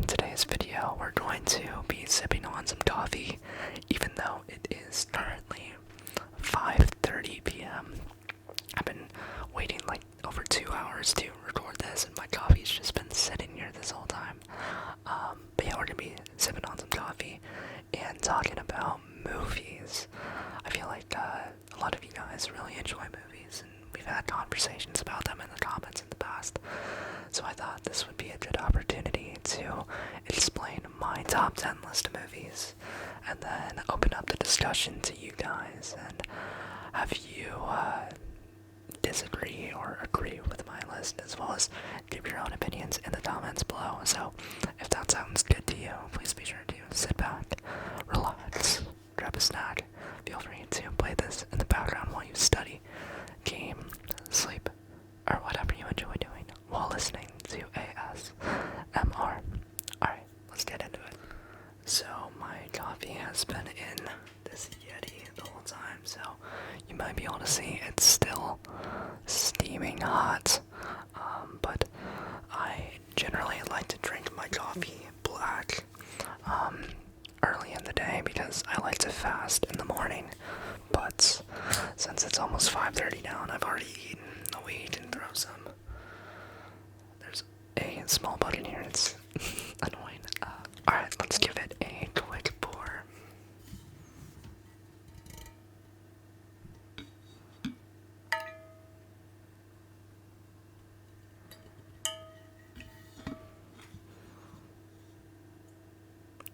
today's video, we're going to be sipping on some coffee, even though it is currently 5:30 p.m. I've been waiting like over 2 hours to record this, and my coffee's just been sitting here this whole time. But yeah, we're gonna be sipping on some coffee and talking about movies. I feel like a lot of you guys really enjoy movies, and we've had conversations about them in the comments in the past. So I thought this would be a good opportunity to explain my top 10 list of movies, and then open up the discussion to you guys, and have you disagree or agree with my list, as well as give your own opinions in the comments below. So if that sounds good to you, please be sure to sit back, relax, grab a snack. Feel free to play this in the background while you study, game, sleep, or whatever you enjoy doing while listening to ASMR. Alright, let's get into it. So my coffee has been in this Yeti the whole time, so you might be able to see it's still steaming hot. But I generally like to drink my coffee black early in the day because I like to fast in the morning. But since it's almost 5:30 now and I've already eaten, we can throw some. There's a small bug in here, it's annoying. Alright, let's give it a quick pour.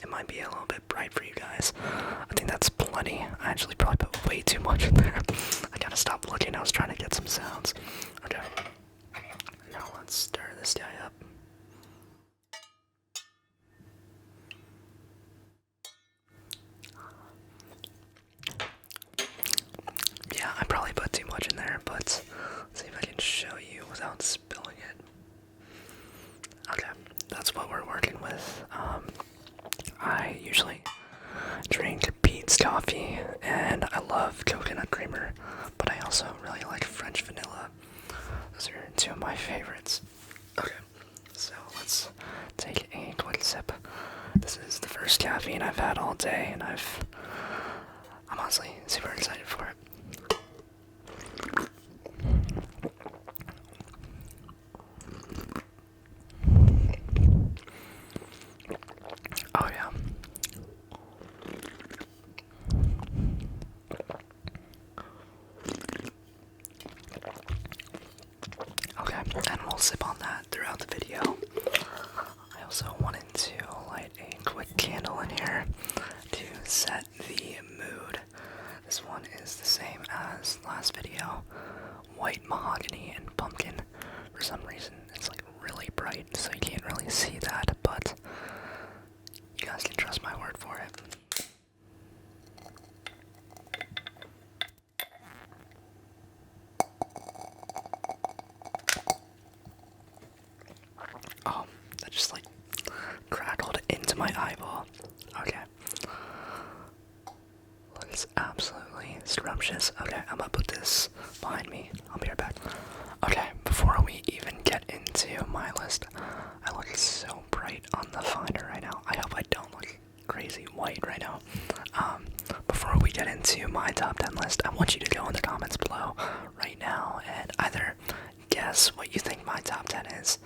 It might be a little bit bright for you guys. I think that's plenty. I actually probably put way too much in there. I gotta stop looking. I was trying to get some sounds. Okay. Now let's stir this guy up. Yeah, I probably put too much in there, but let's see if I can show you without spilling it. Okay, that's what we're working with. I usually drink Pete's coffee, and I love coconut creamer, but I also really like French vanilla. Those are two of my favorites. Okay, so let's take a quick sip. This is the first caffeine I've had all day, and I'm honestly super excited for it. Oh yeah. Okay, and we'll sip on that throughout the video. I also wanted to light a quick candle in here to set the mood. This one is the same as last video. White mahogany and pumpkin. For some reason, it's like really bright, so you can't really see that, but you guys can trust my word for it. Oh, that just like crackled into my eyeball. Okay. Looks absolutely scrumptious. Okay, I'm gonna put this behind me. I'll be right back. Okay, before we even get into my list, I look so bright on the finder right now. I hope I don't look crazy white right now. Before we get into my top 10 list, I want you to go in the comments below right now and either guess what you think my top 10 is,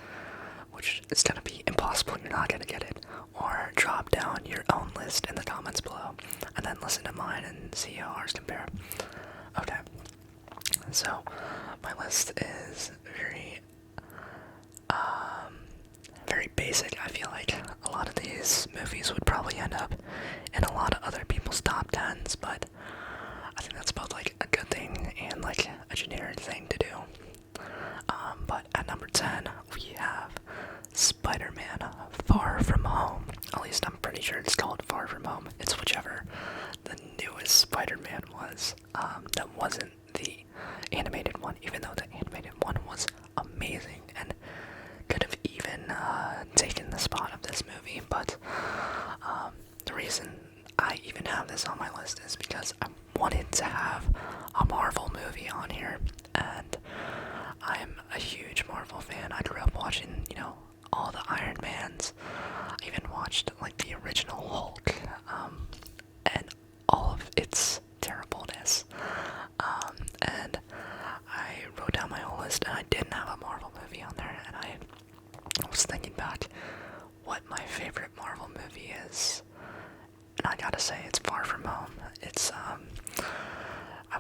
which is gonna be impossible, you're not gonna get it, or drop down your own list in the comments below, and then listen to mine and see how ours compare. Okay, so my list is very basic. I feel like a lot of these movies would probably end up in a lot of other people's top 10s, but I think that's both like a good thing and like a generic thing to do. But at number 10, we have Spider-Man Far From Home. At least I'm pretty sure it's called Far From Home. It's whichever the newest Spider-Man was. That wasn't the animated one, even though the animated one was amazing and could have even taken the spot of this movie. But the reason I even have this on my list is because I wanted to have a Marvel movie on here, and I'm a huge Marvel fan. I grew up watching, all the Iron Mans. I even what my favorite Marvel movie is, and I gotta say it's Far From Home. It's I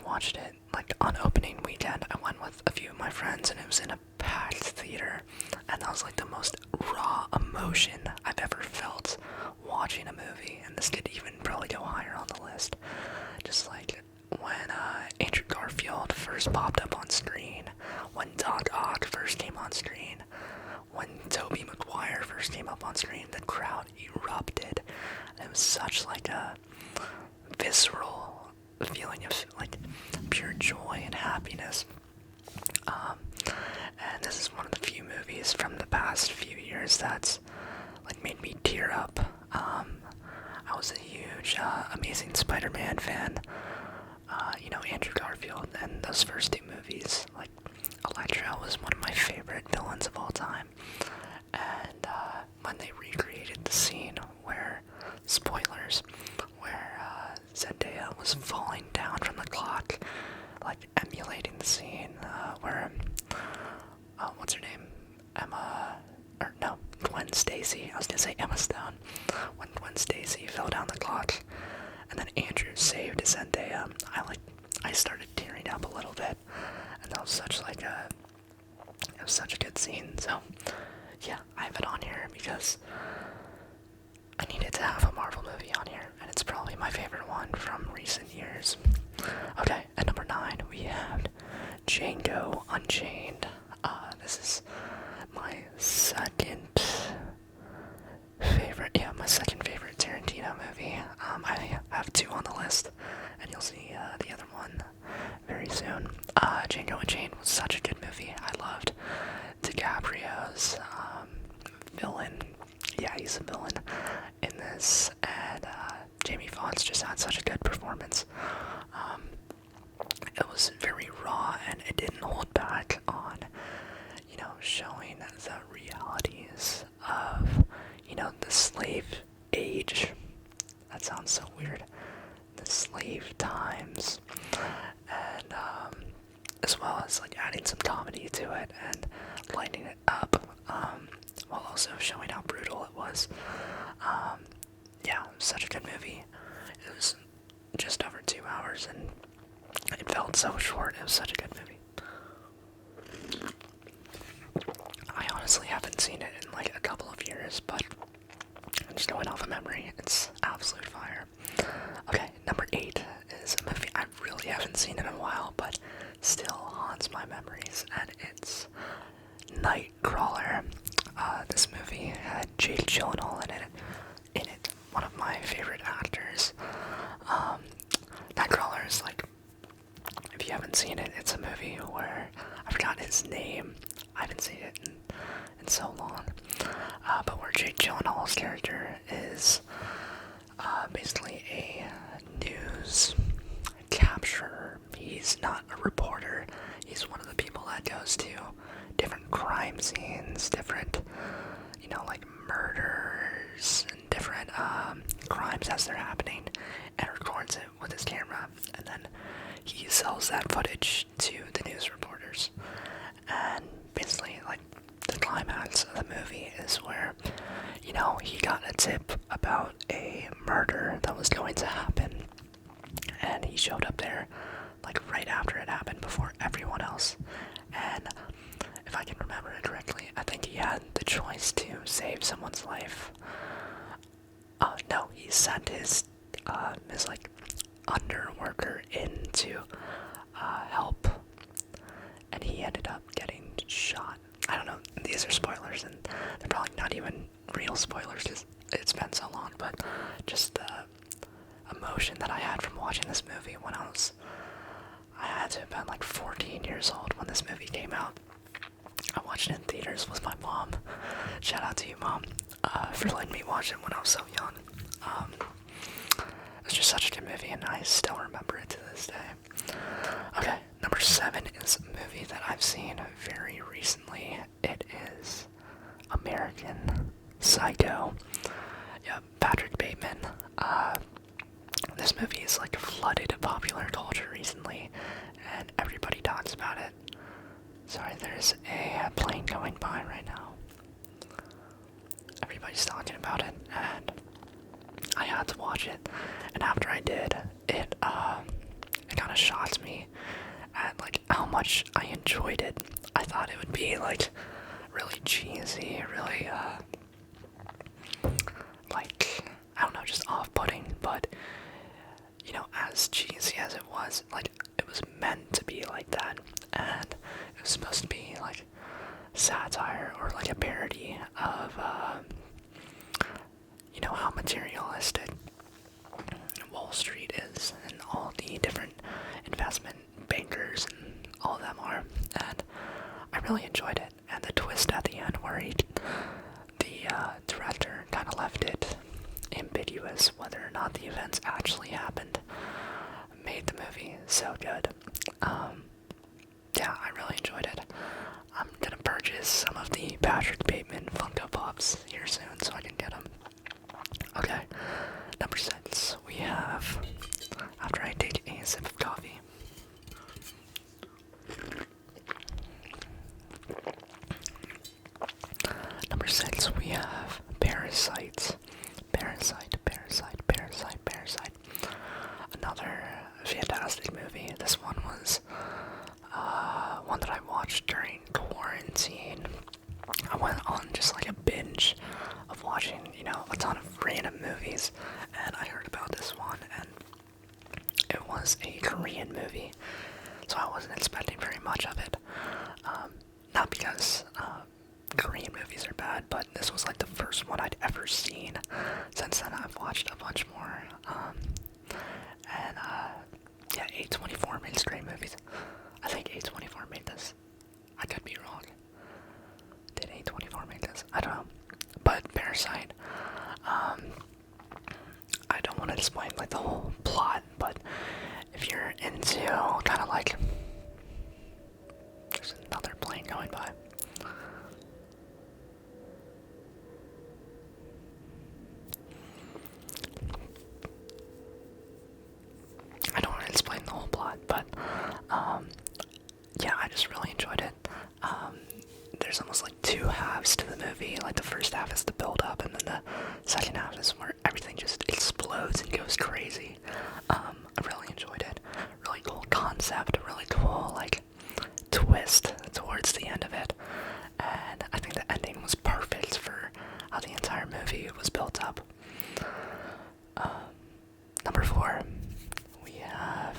watched it like on opening weekend. I went with a few of my friends, and it was in a packed theater, and that was like the most raw emotion I've ever felt watching a movie. And this could even probably go higher on the list. Just like when Andrew Garfield first popped up on screen, when Doc Ock first came on screen, when Tobey Maguire first came up on screen, the crowd erupted. And it was such like a visceral feeling of like pure joy and happiness. And this is one of the few movies from the past few years that's like made me tear up. I was a huge Amazing Spider-Man fan. Andrew Garfield and those first two movies, like Electro was one of my favorite villains of all time. And when they recreated the scene where, spoilers, where Zendaya was falling down from the clock, like emulating the scene where, what's her name? Gwen Stacy. I was gonna say Emma Stone. When Gwen Stacy fell down the clock, and then Andrew saved Zendaya, I started tearing up a little bit, and that was such a good scene. So yeah, I have it on here because I needed to have a Marvel movie on here, and it's probably my favorite one from recent years. Okay, at number 9 we have Django Unchained. This is my second favorite Tarantino movie. I have 2 on the list, and you'll see the other one very soon. Django Unchained was such a good movie. I loved DiCaprio's villain. Yeah, he's a villain in this, and Jamie Foxx just had such a good performance. It was very raw, and it didn't hold back on, showing the realities of, the slave age. That sounds so weird. The slave times, and as well as like adding some comedy to it and lightening it up, while also showing how brutal it was. Yeah, such a good movie. It was just over 2 hours, and it felt so short. It was such a good movie. I honestly haven't seen it in like a couple of years, but I'm just going off of memory. It's absolute fire. Okay, number 8 is a movie I really haven't seen in a while, but still haunts my memories, and it's Nightcrawler. This movie had Jake Gyllenhaal in it, one of my favorite actors. Nightcrawler is like, if you haven't seen it, it's a movie where I forgot his name. I haven't seen it in so long. But where Jake Gyllenhaal's character is basically a news capturer. He's not a reporter. He's one of the people that goes to different crime scenes, different, like murders and different crimes as they're happening, and records it with his camera, and then he sells that footage to the news reporters. And basically, like, the climax of the movie is where, he got a tip about a murder that was going to happen, and he showed up there, like, right after it happened, before everyone else. And if I can remember it correctly, I think he had the choice to save someone's life. No, he sent his like, underworker in to help, and he ended up getting shot. I don't know, these are spoilers, and they're probably not even real spoilers because it's been so long, but just the emotion that I had from watching this movie when I had to have been like 14 years old when this movie came out. I watched it in theaters with my mom. Shout out to you, Mom, for letting me watch it when I was so young. It was just such a good movie, and I still remember it to this day. Okay, number 7 is a movie that I've seen very recently. It is American Psycho. Yeah, Patrick Bateman. This movie is like flooded popular culture recently, and everybody talks about it. Sorry, there's a plane going by right now. everybody's talking about it, and I had to watch it. And after I did, it kind of shocked me at like how much I enjoyed it. I thought it would be like really cheesy, really like I don't know, just off-putting. But you know, as cheesy as it was, like it was meant to be like that, and it was supposed to be like satire or like a parody of you know how materialistic Wall Street is and all the different investment bankers and all of them are, and I really enjoyed it. And the twist at the end where the director kind of left it ambiguous whether or not the events actually happened made the movie so good. Yeah, I really enjoyed it. I'm gonna purchase some of the Patrick Bateman Funko Pops here soon so I can get them. Okay, number 6, we have, after I take a sip of coffee, number 6, we have Parasite. Parasite. Another fantastic movie. This one was one that I watched during quarantine. I went on just like a binge of watching, you know, a ton of random movies, and I heard about this one, and it was a Korean movie, so I wasn't expecting very much of it. Not because Korean movies are bad, but this was like the first one I'd ever seen. Since then, I've watched a bunch more, and yeah, A24 makes great movies. I think A24 made this. I could be wrong. Did A24 make this? I don't know. But Parasite, I don't want to explain like the whole plot, but if you're into kind of like, there's another plane going by. I don't want to explain the whole plot, but yeah, I just really enjoyed it. There's almost like two halves to the movie. Like the first half is the build up, and then the second half is where everything just explodes and goes crazy. I really enjoyed it. Really cool concept, really cool like twist towards the end of it. And I think the ending was perfect for how the entire movie was built up. Number 4, we have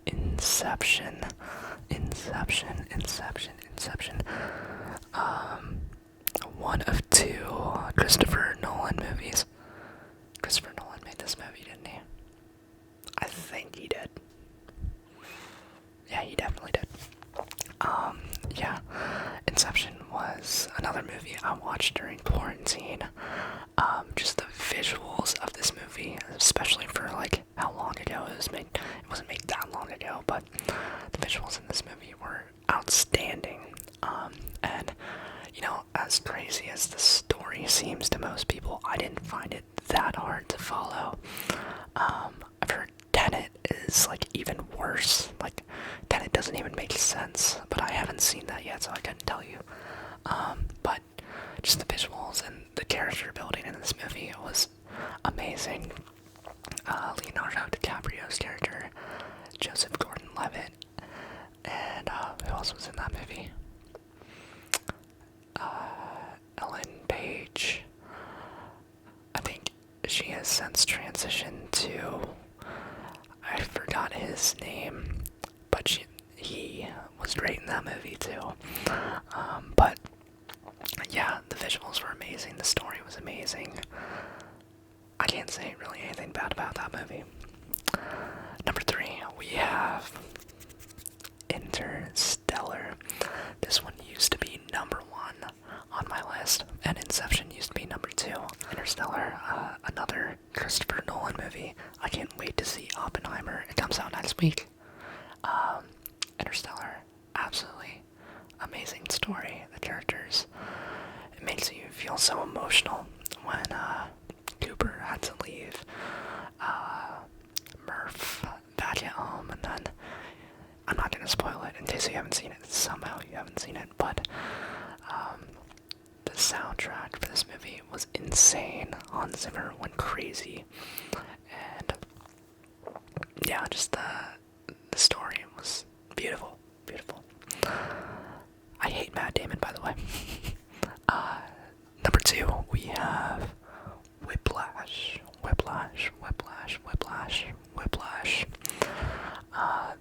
Inception. One of 2 Christopher Nolan movies. Christopher Nolan made this movie, didn't he? I think he did. Yeah, he definitely did. Yeah, Inception was another movie I watched during quarantine. Just the visuals of this movie, especially for like how long ago it was made. It wasn't made that long ago, but the visuals in this movie were outstanding. And you know, as crazy as the story seems to most people, I didn't find it that hard to follow. I've heard Tenet is like even worse. Like Tenet doesn't even make sense, but I haven't seen that yet, so I couldn't tell you. But just the visuals and the character building in this movie was amazing. Leonardo DiCaprio's character, Joseph Gordon-Levitt, and who else was in that movie? Ellen Page. I think she has since transitioned to, I forgot his name, but he was great in that movie too. But yeah, the visuals were amazing, the story was amazing. I can't say really anything bad about that movie. Number 3, we have Interstellar. This one used to be number 1 on my list, and Inception used to be number 2. Interstellar, another Christopher Nolan movie. I can't wait to see Oppenheimer. It comes out next week. Interstellar, absolutely amazing story. The characters, it makes you feel so emotional when Cooper had to leave Murph back at home, and then I'm not gonna spoil it in case you haven't seen it. Somehow you haven't seen it, but the soundtrack for this movie was insane. Hans Zimmer went crazy, and yeah, just the story was beautiful, beautiful. I hate Matt Damon, by the way. Number 2, we have Whiplash. Whiplash.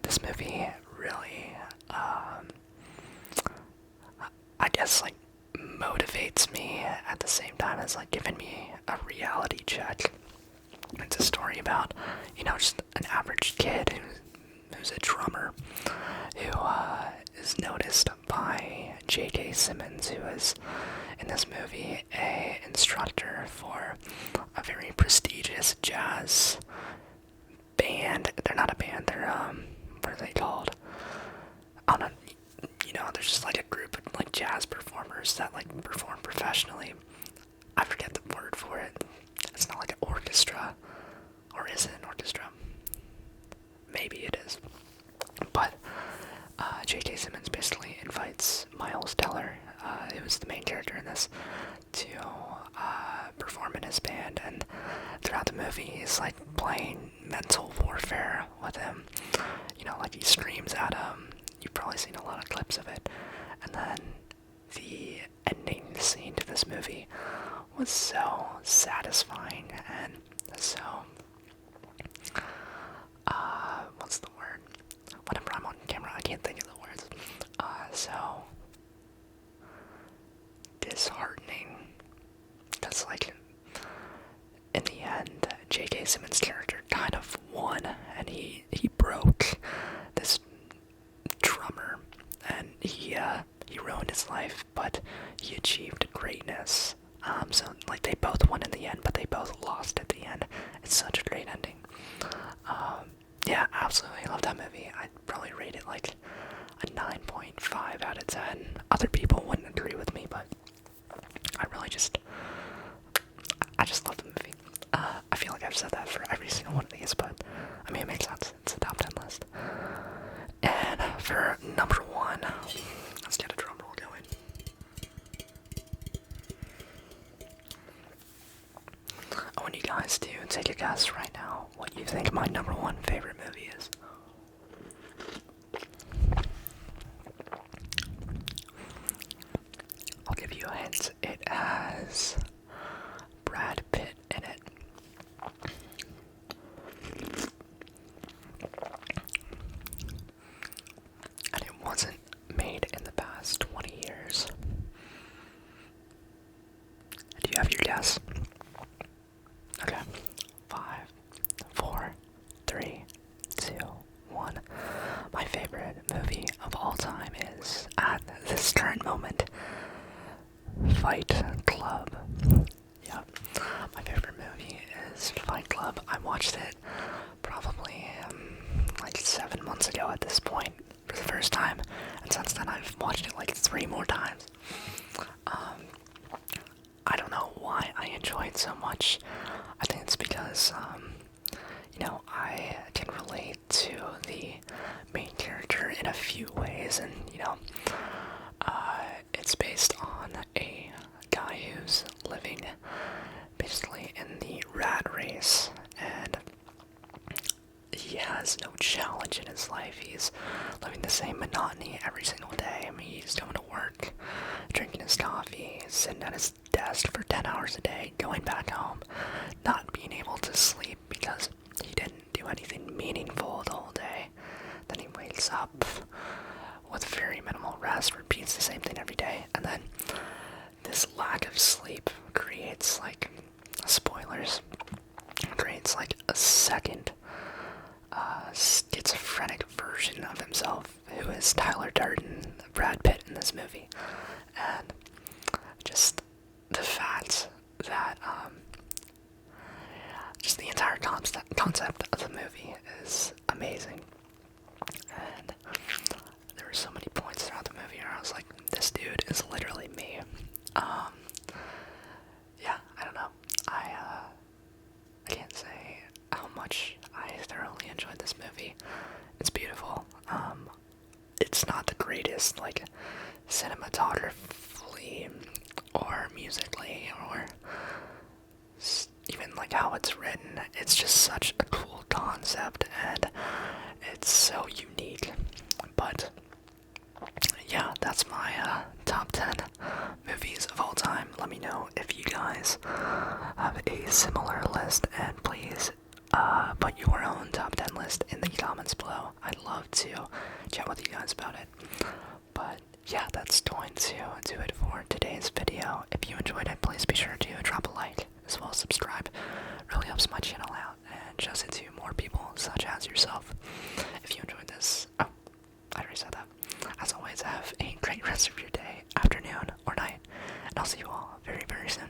This movie really, I guess, like, motivates me at the same time as, like, giving me a reality check. It's a story about, just an average kid who's a drummer who is noticed by J.K. Simmons, who is, in this movie, a instructor for a very prestigious jazz band. They're not a band, they're, what are they called? I don't know, there's just like a group of like jazz performers that like perform professionally. I forget the word for it. It's not like an orchestra. Or is it an orchestra? Maybe it is. But J.K. Simmons basically invites Miles Teller, who was the main character in this, to perform in his band, and throughout the movie he's like playing mental warfare with him. Like he screams at him. You've probably seen a lot of clips of it. And then the ending scene to this movie was so satisfying and so what's the word? Whenever I'm on camera, I can't think of the words. So disheartening. Because, like, in the end, J.K. Simmons' character kind of won, and he broke this drummer, and he ruined his life, but he achieved greatness. So, like, they both won in the end, but they both lost at the end. It's such a great ending. Yeah, absolutely love that movie. I'd probably rate it like a 9.5 out of 10. Other people wouldn't agree with me, but I just love the movie. I feel like I've said that for every single one of these, but I mean, it makes sense. It's a top 10 list. And for number 1, let's get a drum roll going. I want you guys to take a guess right now what you think my number 1 favorite movie is. I'll give you a hint. It has Brad Pitt in it. And it wasn't made in the past 20 years. Do you have your guess? Okay. 5, 4, 3, 2, 1. My favorite movie of all time is, at this current moment, Fight Club. Yeah. My favorite movie is Fight Club. I watched it probably like 7 months ago at this point for the first time, and since then I've watched it like 3 more times. I don't know why I enjoy it so much. I think it's because, I can relate to the main character in a few ways, and, it's based on a guy who's living basically in the rat race, and he has no challenge in his life. He's living the same monotony every single day. I mean, he's going to work, drinking his coffee, sitting at his desk for 10 hours a day, going back home, not being able to sleep because he didn't do anything meaningful the whole day. Then he wakes up with very minimal rest, repeats the same thing every day, and then this lack of sleep creates, like, spoilers, creates like a second schizophrenic version of himself, who is Tyler Durden, Brad Pitt in this movie. And just the fact that just the entire concept of the movie is amazing. And there were so many points throughout the movie where I was like, this dude is literally me. Yeah, I don't know. I can't say how much I thoroughly enjoyed this movie. It's beautiful. It's not the greatest, like, cinematography or like how it's written. It's just such a cool concept, and it's so unique. But yeah, that's my top 10 movies of all time. Let me know if you guys have a similar list, and please put your own top 10 list in the comments below. I'd love to chat with you guys about it. But yeah, that's going to do it for today's video. If you enjoyed it, please be sure to drop a like as well as subscribe. It really helps my channel out and shows it to more people such as yourself. If you enjoyed this, I already said that. As always, have a great rest of your day, afternoon, or night, and I'll see you all very, very soon.